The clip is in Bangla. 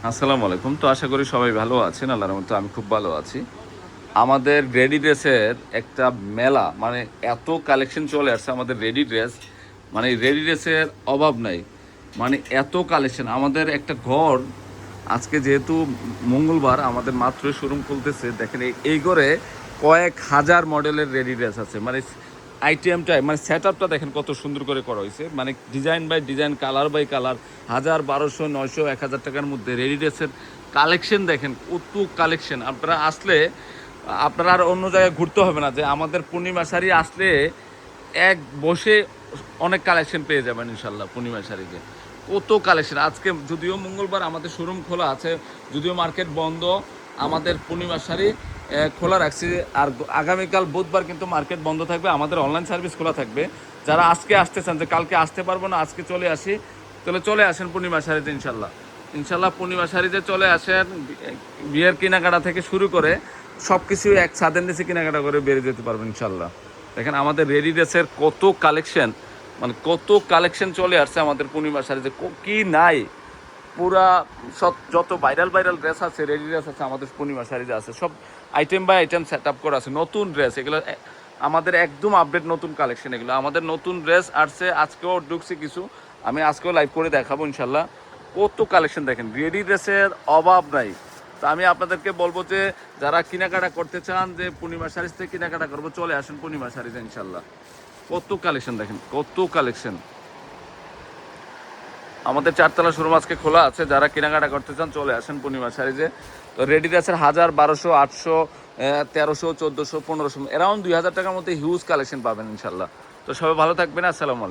আসসালামু আলাইকুম। তো আশা করি সবাই ভালো আছেন। আল্লাহর রহমতে আমি খুব ভালো আছি। আমাদের রেডি ড্রেসের একটা মেলা, মানে এত কালেকশন চলে আসছে আমাদের রেডি ড্রেস, মানে রেডি ড্রেসের অভাব নাই। মানে এত কালেকশন আমাদের একটা ঘর, আজকে যেহেতু মঙ্গলবার আমাদের মাত্র শোরুম খুলতেছে, দেখেন এই ঘরে কয়েক হাজার মডেলের রেডি ড্রেস আছে। মানে আইটেমটা মানে সেট আপটা দেখেন কত সুন্দর করে করা হয়েছে, মানে design by design, colour by colour, 1000, 1200, 900, 1000 টাকার মধ্যে রেডি ড্রেসের কালেকশন দেখেন, কত কালেকশন। আপনারা আসলে আপনারা আর অন্য জায়গায় ঘুরতে হবে না, যে আমাদের পূর্ণিমা শাড়ি আসলে এক বসে অনেক কালেকশন পেয়ে যাবেন ইনশাল্লাহ। পূর্ণিমা শাড়িতে কত কালেকশন, আজকে যদিও মঙ্গলবার আমাদের শোরুম খোলা আছে, যদিও মার্কেট বন্ধ, আমাদের পূর্ণিমা শাড়ি খোলা রাখছি। আর আগামীকাল বুধবার কিন্তু মার্কেট বন্ধ থাকবে, আমাদের অনলাইন সার্ভিস খোলা থাকবে। যারা আজকে আসতে চান যে কালকে আসতে পারবো না, আজকে চলে আসি, তাহলে চলে আসেন পূর্ণিমা শাড়িতে ইনশাল্লাহ। ইনশাল্লাহ পূর্ণিমা শাড়িতে চলে আসেন, বিয়ের কেনাকাটা থেকে শুরু করে সব কিছু এক ছাদের নিচে কেনাকাটা করে বেরিয়ে যেতে পারবেন ইনশাল্লাহ। দেখেন আমাদের রেডি ড্রেসের কত কালেকশন, মানে কত কালেকশন চলে আসছে আমাদের পূর্ণিমা শাড়িতে, কি নাই। পুরা সব যত ভাইরাল ভাইরাল ড্রেস আছে, রেডি ড্রেস আছে, আমাদের পূর্ণিমা শাড়িতে আছে। সব item by item set up করা আছে, নতুন ড্রেস এগুলো আমাদের একদম আপডেট নতুন কালেকশন। এগুলো আমাদের নতুন ড্রেস আসছে, আজকেও ঢুকছে কিছু, আমি আজকেও লাইভ করে দেখাবো ইনশাল্লাহ। কত কালেকশন দেখেন, রেডি ড্রেসের অভাব নাই। তো আমি আপনাদেরকে বলবো যে যারা কেনাকাটা করতে চান, যে পূর্ণিমা শাড়ি থেকে কেনাকাটা করবো, চলে আসেন পূর্ণিমা শাড়িতে ইনশাল্লাহ। কত কালেকশন দেখেন, কত কালেকশন। আমাদের 4তলা শোরুম আজকে খোলা আছে, যারা কেনাকাটা করতে চান চলে আসেন পূর্ণিমা শাড়িতে। তো রেডি ড্রেসের 1000, 1200, 800, 1300, 1400, 1500, অ্যারাউন্ড 2000 টাকার মধ্যে হিউজ কালেকশন পাবেন ইনশাল্লাহ। তো সবাই ভালো থাকবেন। আসসালামু আলাইকুম।